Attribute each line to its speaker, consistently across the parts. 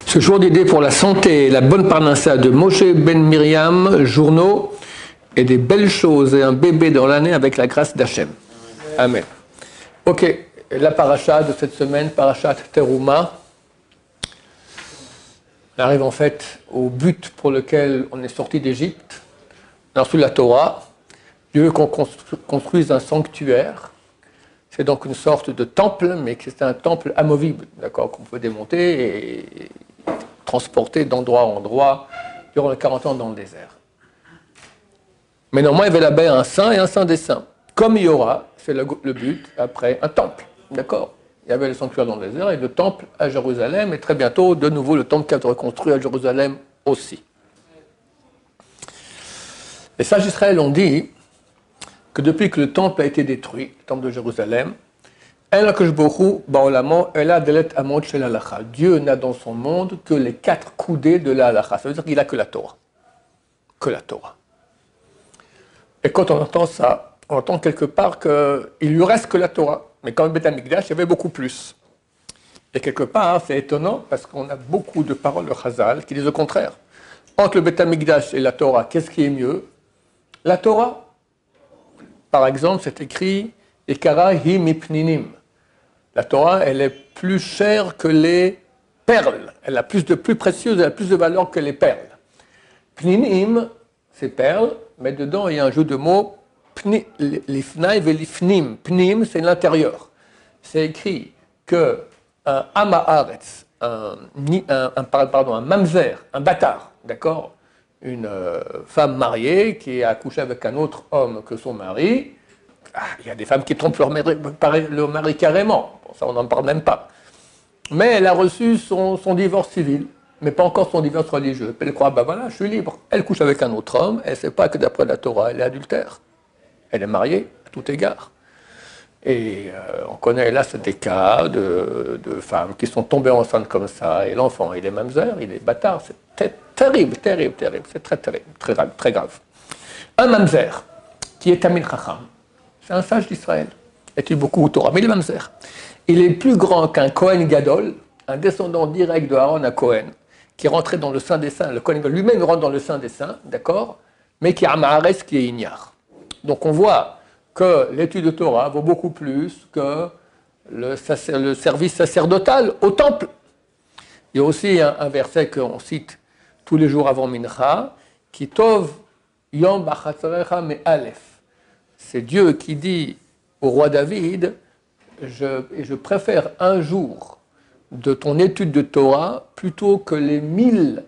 Speaker 1: Ce jour d'idée pour la santé et la bonne parnassa de Moshe Ben Miriam, journaux et des belles choses et un bébé dans l'année avec la grâce d'Hachem. Amen. Ok, la paracha de cette semaine, parachat Teruma. On arrive en fait au but pour lequel on est sorti d'Égypte. On a reçu la Torah. Dieu veut qu'on construise un sanctuaire. C'est donc une sorte de temple, mais c'est un temple amovible, d'accord, qu'on peut démonter et transporter d'endroit en endroit durant les 40 ans dans le désert. Mais normalement, il y avait là-bas un saint et un saint des saints. Comme il y aura, c'est le but, après, un temple, d'accord. Il y avait le sanctuaire dans le désert et le temple à Jérusalem, et très bientôt, de nouveau, le temple qui va être reconstruit à Jérusalem aussi. Les sages d'Israël ont dit que depuis que le temple a été détruit, le temple de Jérusalem, Dieu n'a dans son monde que les 4 coudées de la halacha. Ça veut dire qu'il n'a que la Torah. Que la Torah. Et quand on entend ça, on entend quelque part qu'il lui reste que la Torah. Mais quand le Beth Amikdash, il y avait beaucoup plus. Et quelque part, c'est étonnant parce qu'on a beaucoup de paroles de Chazal qui disent le contraire. Entre le Beth Amikdash et la Torah, qu'est-ce qui est mieux? La Torah. Par exemple, c'est écrit Ekara hi mipninim. La Torah, elle est plus chère que les perles. Elle a plus précieuse, elle a plus de valeur que les perles. Pninim, c'est perles, mais dedans, il y a un jeu de mots. Lifnai ve lifnim. Pnim, c'est l'intérieur. C'est écrit que un Amaharetz, un mamzer, un bâtard, d'accord, une femme mariée qui a accouché avec un autre homme que son mari. Il y a des femmes qui trompent leur mari carrément. Bon, ça, on n'en parle même pas. Mais elle a reçu son divorce civil, mais pas encore son divorce religieux. Elle croit, ben voilà, je suis libre. Elle couche avec un autre homme, elle ne sait pas que d'après la Torah, elle est adultère. Elle est mariée, à tout égard. Et on connaît là, c'est des cas de femmes qui sont tombées enceintes comme ça, et l'enfant, il est mamzer, il est bâtard. C'est terrible. C'est très terrible, très grave. Un mamzer, qui est Tamil Chacham, c'est un sage d'Israël. Il étudie beaucoup au Torah, mais il est mamzer. Il est plus grand qu'un Kohen Gadol, un descendant direct de Aaron à Kohen, qui est rentré dans le Saint des Saints. Le Kohen Gadol lui-même rentre dans le Saint des Saints, d'accord, mais qui a Amaharetz, qui est Ignare. Donc on voit que l'étude de Torah vaut beaucoup plus que le service sacerdotal au temple. Il y a aussi un verset qu'on cite tous les jours avant Mincha, qui tov yom b'chatzarecha me'alef. C'est Dieu qui dit au roi David, je préfère un jour de ton étude de Torah plutôt que les 1000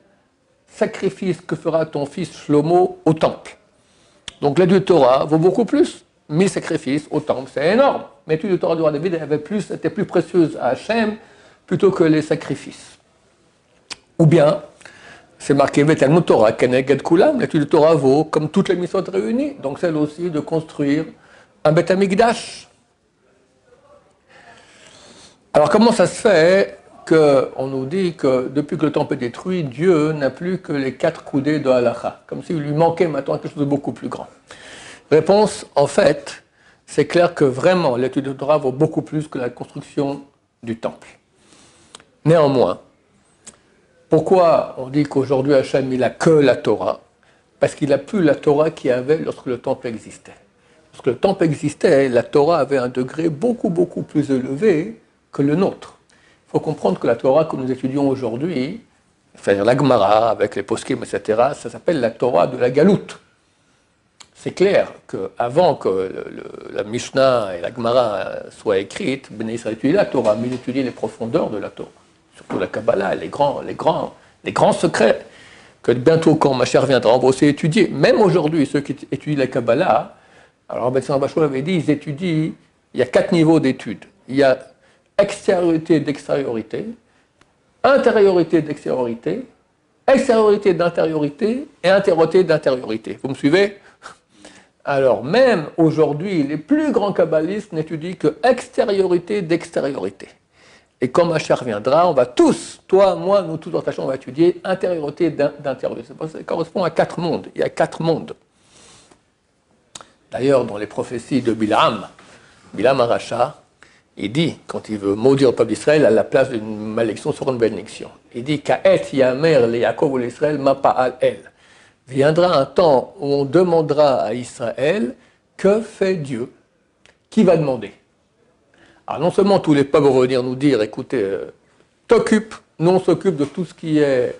Speaker 1: sacrifices que fera ton fils Shlomo au temple. Donc l'étude de Torah vaut beaucoup plus. 1000 sacrifices au temple, c'est énorme. Mais l'étude de Torah du roi David était plus précieuse à Hachem plutôt que les sacrifices. Ou bien, c'est marqué Vetalmud Torah, Keneged Kulam, l'étude de Torah vaut comme toutes les missions réunies, donc celle aussi de construire un Beth Amikdash. Alors comment ça se fait qu'on nous dit que depuis que le temple est détruit, Dieu n'a plus que les 4 coudées de halacha, comme s'il lui manquait maintenant quelque chose de beaucoup plus grand? Réponse, en fait, c'est clair que vraiment l'étude de Torah vaut beaucoup plus que la construction du temple. Néanmoins, pourquoi on dit qu'aujourd'hui Hachem il n'a que la Torah? Parce qu'il n'a plus la Torah qu'il y avait lorsque le temple existait. Lorsque le temple existait, la Torah avait un degré beaucoup plus élevé que le nôtre. Il faut comprendre que la Torah que nous étudions aujourd'hui, c'est-à-dire la Gemara avec les poskim, etc., ça s'appelle la Torah de la Galoute. C'est clair qu'avant que la Mishnah et la Gemara soient écrites, Ben Israël étudiait la Torah, mais il étudiait les profondeurs de la Torah, surtout la Kabbalah, les grands secrets que bientôt, quand ma chère viendra, on va aussi étudier. Même aujourd'hui, ceux qui étudient la Kabbalah, alors Ben Bachou avait dit, ils étudient, il y a 4 niveaux d'études. Il y a extériorité d'extériorité, intériorité d'extériorité, extériorité d'intériorité et intériorité d'intériorité. Vous me suivez? Alors, même aujourd'hui, les plus grands kabbalistes n'étudient que extériorité d'extériorité. Et quand ma chère viendra, on va tous, toi, moi, nous tous, on va étudier intériorité d'intériorité. Ça correspond à 4 mondes. Il y a 4 mondes. D'ailleurs, dans les prophéties de Bilam Aracha, Il dit, quand il veut maudire le peuple d'Israël, à la place d'une malédiction sur une bénédiction. Il dit, Ka'et yamer le Yaakov ou l'Israël ma pa'al el. Viendra un temps où on demandera à Israël, que fait Dieu? Qui va demander? Alors non seulement tous les peuples vont venir nous dire, écoutez, t'occupe, nous on s'occupe de tout ce qui est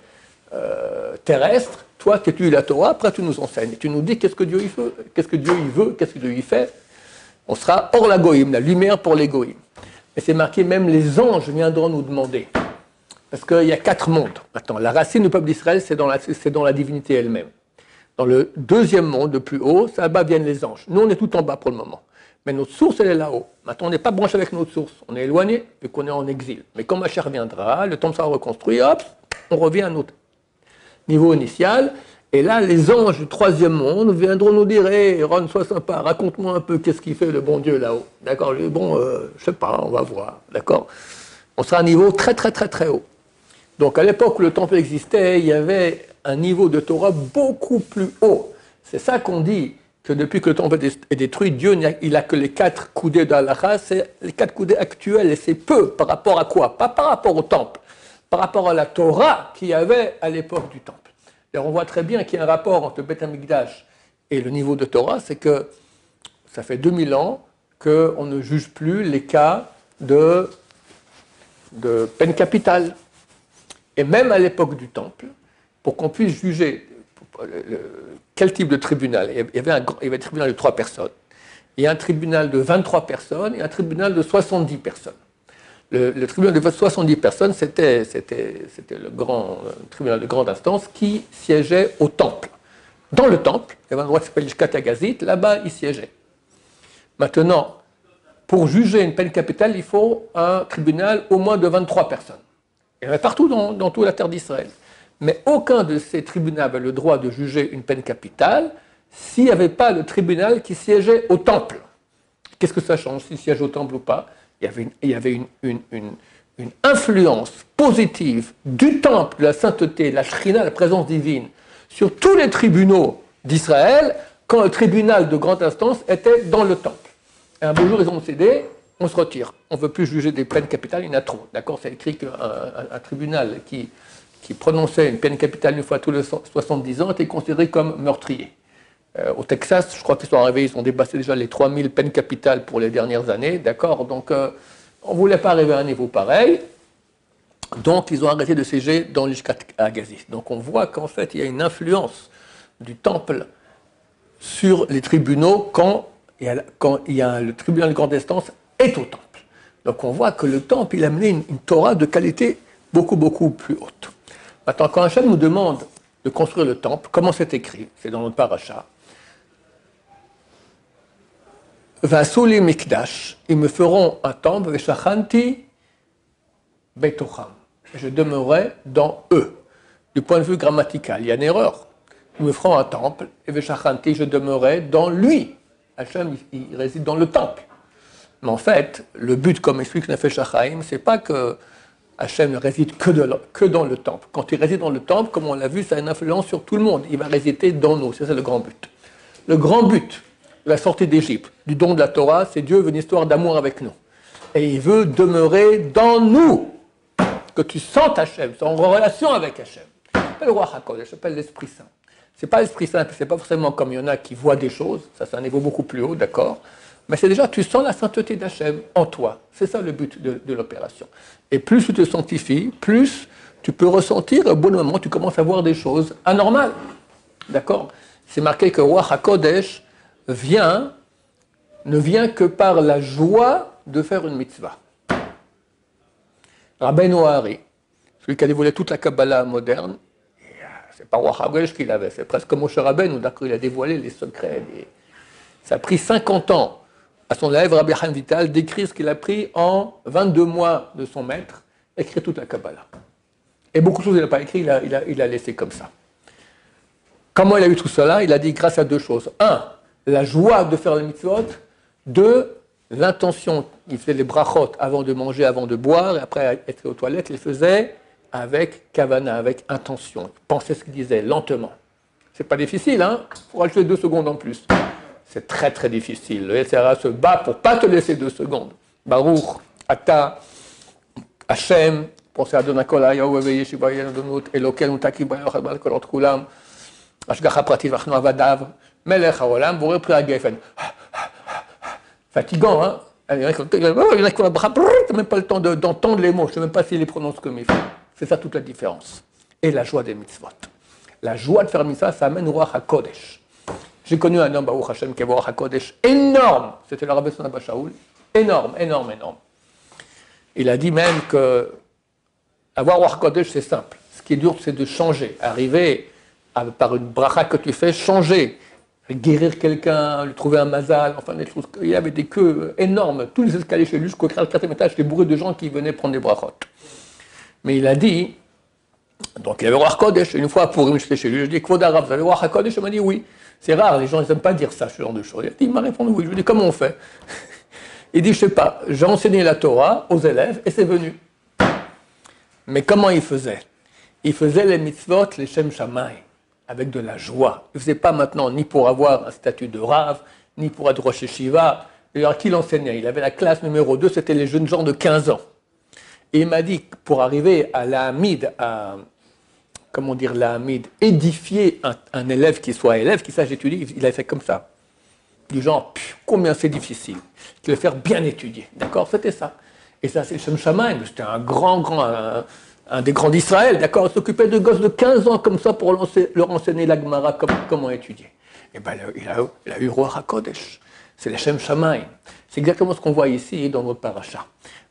Speaker 1: terrestre, toi tu étudies la Torah, après tu nous enseignes, tu nous dis qu'est-ce que Dieu il veut, qu'est-ce que Dieu il veut, qu'est-ce que Dieu il fait. On sera hors la goïm, la lumière pour les goïm. Et c'est marqué, même les anges viendront nous demander. Parce qu'il y a 4 mondes. Maintenant, la racine du peuple d'Israël, c'est dans la divinité elle-même. Dans le deuxième monde, le plus haut, ça là-bas viennent les anges. Nous, on est tout en bas pour le moment. Mais notre source, elle est là-haut. Maintenant, on n'est pas branché avec notre source. On est éloigné, vu qu'on est en exil. Mais quand Machar viendra, le temple sera reconstruit, hop, on revient à notre niveau initial. Et là, les anges du troisième monde viendront nous dire, hé, Ron, sois sympa, raconte-moi un peu qu'est-ce qu'il fait le bon Dieu là-haut. D'accord? Bon, je sais pas, on va voir. D'accord? On sera à un niveau très, très, très, très haut. Donc, à l'époque où le temple existait, il y avait un niveau de Torah beaucoup plus haut. C'est ça qu'on dit, que depuis que le temple est détruit, Dieu, il n'a que les 4 coudées d'Halakha, c'est les 4 coudées actuelles, et c'est peu par rapport à quoi? Pas par rapport au temple, par rapport à la Torah qu'il y avait à l'époque du temple. Et on voit très bien qu'il y a un rapport entre le Beth Amikdash et le niveau de Torah, c'est que ça fait 2000 ans qu'on ne juge plus les cas de peine capitale. Et même à l'époque du temple, pour qu'on puisse juger quel type de tribunal, il y avait un tribunal de 3 personnes, il y a un tribunal de 23 personnes et un tribunal de 70 personnes. Le tribunal de 70 personnes, c'était le grand tribunal de grande instance qui siégeait au temple. Dans le temple, il y avait un endroit qui s'appelle Lishkat Agazit, là-bas il siégeait. Maintenant, pour juger une peine capitale, il faut un tribunal au moins de 23 personnes. Il y en avait partout dans toute la terre d'Israël. Mais aucun de ces tribunaux avait le droit de juger une peine capitale s'il n'y avait pas le tribunal qui siégeait au temple. Qu'est-ce que ça change s'il siège au temple ou pas? Il y avait une influence positive du temple, de la sainteté, de la shrina, la présence divine, sur tous les tribunaux d'Israël quand le tribunal de grande instance était dans le temple. Et un beau jour, ils ont cédé, on se retire. On ne veut plus juger des peines capitales, il y en a trop. D'accord? C'est écrit qu'un tribunal qui prononçait une peine capitale une fois tous les 70 ans était considéré comme meurtrier. Au Texas, je crois qu'ils sont arrivés, ils ont dépassé déjà les 3000 peines capitales pour les dernières années, d'accord? Donc, on ne voulait pas arriver à un niveau pareil, donc ils ont arrêté de siéger dans l'Ishkat Agazit. Donc, on voit qu'en fait, il y a une influence du temple sur les tribunaux quand il y a le tribunal de grande instance est au temple. Donc, on voit que le temple, il a amené une Torah de qualité beaucoup, beaucoup plus haute. Maintenant, quand Hachem nous demande de construire le temple, comment c'est écrit? C'est dans notre paracha. Vasuli mikdash, ils me feront un temple, veshachanti betocham. Je demeurerai dans eux. Du point de vue grammatical, il y a une erreur. Ils me feront un temple, et veshachanti, je demeurerai dans lui. Hachem, il réside dans le temple. Mais en fait, le but, comme explique Nefesh HaChaim, c'est pas que Hachem ne réside que dans le temple. Quand il réside dans le temple, comme on l'a vu, ça a une influence sur tout le monde. Il va résider dans nous. C'est ça le grand but. Le grand but de la sortie d'Égypte, du don de la Torah, c'est Dieu veut une histoire d'amour avec nous. Et il veut demeurer dans nous. Que tu sentes Hachem, tu es en relation avec Hachem. C'est le roi HaKodesh, ça s'appelle l'Esprit Saint. C'est pas l'Esprit Saint, c'est pas forcément comme il y en a qui voient des choses. Ça, c'est un niveau beaucoup plus haut, d'accord? Mais c'est déjà, tu sens la sainteté d'Hachem en toi. C'est ça le but de l'opération. Et plus tu te sanctifies, plus tu peux ressentir, au bon moment, tu commences à voir des choses anormales. D'accord? C'est marqué que Roi HaKodesh ne vient que par la joie de faire une mitzvah. Rabbeinu Hari, celui qui a dévoilé toute la Kabbalah moderne, c'est pas Roi HaKodesh qui l'avait, c'est presque Moshe Rabbeinu, d'accord, il a dévoilé les secrets. Ça a pris 50 ans à son élève Rabbi Chaim Vital d'écrire ce qu'il a pris en 22 mois de son maître, écrire toute la Kabbalah. Et beaucoup de choses il n'a pas écrit, il a laissé comme ça. Comment il a eu tout cela? Il a dit grâce à 2 choses. 1, la joie de faire les mitzvot. 2, l'intention. Il faisait les brachot avant de manger, avant de boire, et après être aux toilettes, il faisait avec kavana, avec intention. Il pensait ce qu'il disait, lentement. C'est pas difficile, hein? Il faut rajouter 2 secondes en plus. C'est très très difficile. Le SRA se bat pour ne pas te laisser 2 secondes. Baruch, Ata, Hashem, pensez à Donakol, Yahweh, Yeshiva, Yadonut, Elokel, Taki, Bayoch, Bal, Kolot, Kulam, Ashgacha, Pratit, Vachno, Avadav, Melech, Haolam, Boré, Pria, Geffen. Fatigant, hein? Il y en a qui n'ont même pas le temps d'entendre les mots, je ne sais même pas s'ils les prononcent comme il faut. C'est ça toute la différence. Et la joie des mitzvot. La joie de faire mitzvah, ça amène au Ruach HaKodesh. J'ai connu un homme, Baruch Hashem, qui avait Ruach HaKodesh énorme. C'était le Rabbi Sonaba Shaoul. Énorme. Il a dit même que avoir Ruach HaKodesh, c'est simple. Ce qui est dur, c'est de changer. Arriver par une bracha que tu fais, changer. Guérir quelqu'un, lui trouver un mazal, enfin des choses. Il y avait des queues énormes. Tous les escaliers chez lui, jusqu'au 4e étage, étaient bourrés de gens qui venaient prendre des brachot. Mais il a dit, donc il avait Ruach HaKodesh, une fois pour j'étais chez lui, je dis, Kvod Arav, vous avez Ruach HaKodesh? Il m'a dit oui. C'est rare, les gens n'aiment pas dire ça, ce genre de choses. Il m'a répondu oui. Je lui ai dit, comment on fait? Il dit, je ne sais pas, j'ai enseigné la Torah aux élèves et c'est venu. Mais comment il faisait? Il faisait les mitzvot, les Shem Shammai, avec de la joie. Il ne faisait pas maintenant ni pour avoir un statut de Rav, ni pour être Rosh Yeshiva. D'ailleurs, qui l'enseignait? Il avait la classe numéro 2, c'était les jeunes gens de 15 ans. Et il m'a dit, pour arriver à l'Hamid, édifier un élève qui soit élève, qui sache étudier, il a fait comme ça. Du genre, combien c'est difficile. Il le faire bien étudier. D'accord? C'était ça. Et ça, c'est le Shem Shammai. C'était un des grands d'Israël. D'accord? Il s'occupait de gosses de 15 ans comme ça pour leur enseigner la Gemara, comment étudier. Et bien, il a eu Ruach HaKodesh. C'est le Shem Shammai. C'est exactement ce qu'on voit ici dans notre paracha.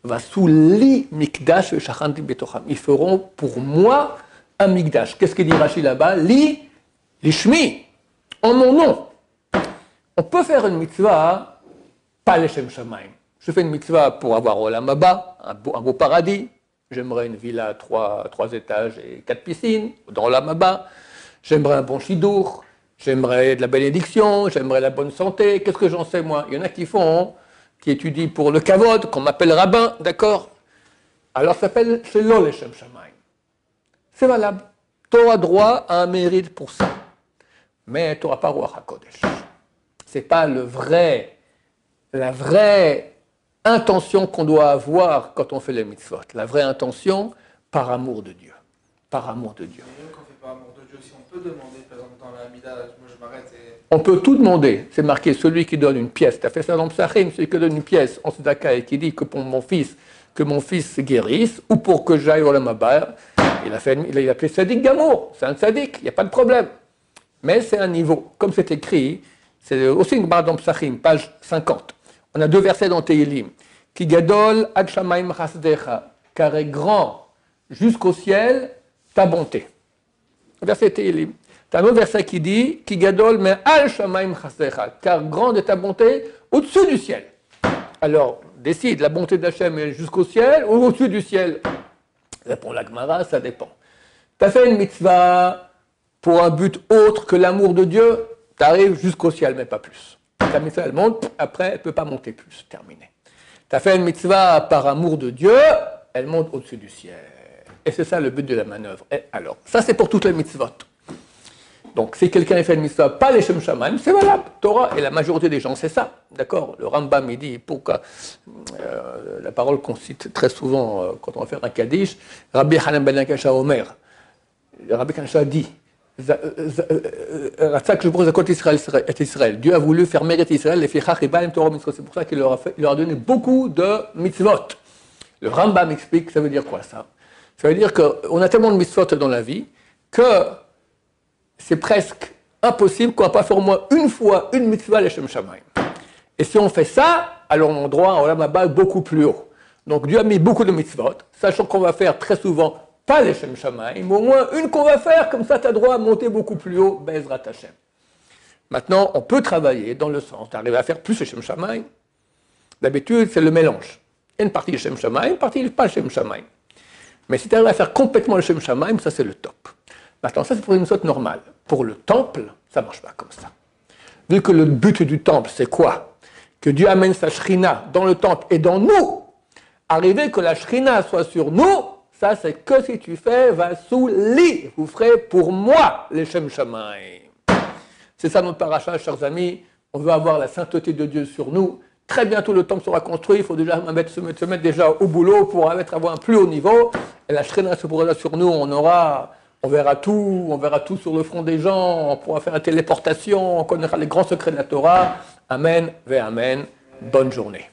Speaker 1: Vasuli mikdash v'shachanti betocham. Ils feront pour moi un mikdash. Qu'est-ce qu'il dit Rashi là-bas? Lishmi, en mon nom. On peut faire une mitzvah, pas les Shem Shammai. Je fais une mitzvah pour avoir Olam Haba, un beau paradis. J'aimerais une villa à 3 étages et 4 piscines, dans Olam Haba. J'aimerais un bon shidour. J'aimerais de la bénédiction. J'aimerais la bonne santé. Qu'est-ce que j'en sais, moi? Il y en a qui étudient pour le kavod, qu'on m'appelle rabbin, d'accord? Alors ça s'appelle, c'est l'ol les Shem Shammai. C'est valable. Tu auras droit à un mérite pour ça. Mais tu n'auras pas Ruach HaKodesh. C'est pas la vraie intention qu'on doit avoir quand on fait les mitzvot. La vraie intention, par amour de Dieu. Par amour de Dieu.
Speaker 2: Mais même quand on fait par amour de Dieu, si on peut demander, par exemple, dans la Hamida, moi je m'arrête et...
Speaker 1: On peut tout demander. C'est marqué, celui qui donne une pièce. Tu as fait ça dans le Psachim, celui qui donne une pièce en Tzedaka et qui dit que pour mon fils se guérisse, ou pour que j'aille au Lamabar, il a appelé Sadik Gamour. C'est un Sadik, il n'y a pas de problème. Mais c'est un niveau. Comme c'est écrit, c'est aussi une barre dans Psachim, page 50. On a 2 versets dans Tehillim. Ki gadol ad shamayim chasdecha, car est grand jusqu'au ciel ta bonté. Verset Tehillim. Tu as un autre verset qui dit Ki gadol me al shamayim chasdecha, car grande est ta bonté au-dessus du ciel. Alors, décide, la bonté d'Hachem est jusqu'au ciel ou au-dessus du ciel? Répond la Gemara, ça dépend. Tu as fait une mitzvah pour un but autre que l'amour de Dieu, tu arrives jusqu'au ciel, mais pas plus. Ta mitzvah, elle monte, après, elle ne peut pas monter plus. Terminé. Tu as fait une mitzvah par amour de Dieu, elle monte au-dessus du ciel. Et c'est ça le but de la manœuvre. Et alors, ça c'est pour toutes les mitzvot. Donc, si quelqu'un a fait une mitzvah, pas les Shem Shammai, c'est valable. Torah, et la majorité des gens, c'est ça. D'accord? Le Rambam, il dit, pourquoi la parole qu'on cite très souvent quand on va faire un Kaddish, Rabbi Hanan ben Akasha Omer. Rabbi Akasha dit, Dieu a voulu faire mériter Israël, c'est pour ça qu'il leur a donné beaucoup de mitzvot. Le Rambam explique, ça veut dire quoi ça? Ça veut dire qu'on a tellement de mitzvot dans la vie que c'est presque impossible qu'on ne va pas faire au moins une fois une mitzvah les Shem Shammai. Et si on fait ça, alors on a droit à Olam Haba beaucoup plus haut. Donc Dieu a mis beaucoup de mitzvot, sachant qu'on va faire très souvent pas les Shem Shammai, mais au moins une qu'on va faire, comme ça tu as droit à monter beaucoup plus haut, Be'ezrat Hashem. Maintenant, on peut travailler dans le sens d'arriver à faire plus les Shem Shammai. D'habitude, c'est le mélange. Il y a une partie de Shem Shammai, une partie pas Shem Shammai. Mais si tu arrives à faire complètement le Shem Shammai, ça c'est le top. Maintenant, ça c'est pour une sorte normale. Pour le temple, ça ne marche pas comme ça. Vu que le but du temple, c'est quoi? Que Dieu amène sa Shrina dans le temple et dans nous. Arriver que la Shrina soit sur nous, ça c'est que si tu fais Vasuli, vous ferez pour moi les Shem Shammai. C'est ça notre paracha, chers amis. On veut avoir la sainteté de Dieu sur nous, très bientôt le temple sera construit, il faut déjà se mettre déjà au boulot pour avoir un plus haut niveau. Et la Shrina se posera sur nous, on verra tout sur le front des gens, on pourra faire la téléportation, on connaîtra les grands secrets de la Torah. Amen, ve amen. Bonne journée.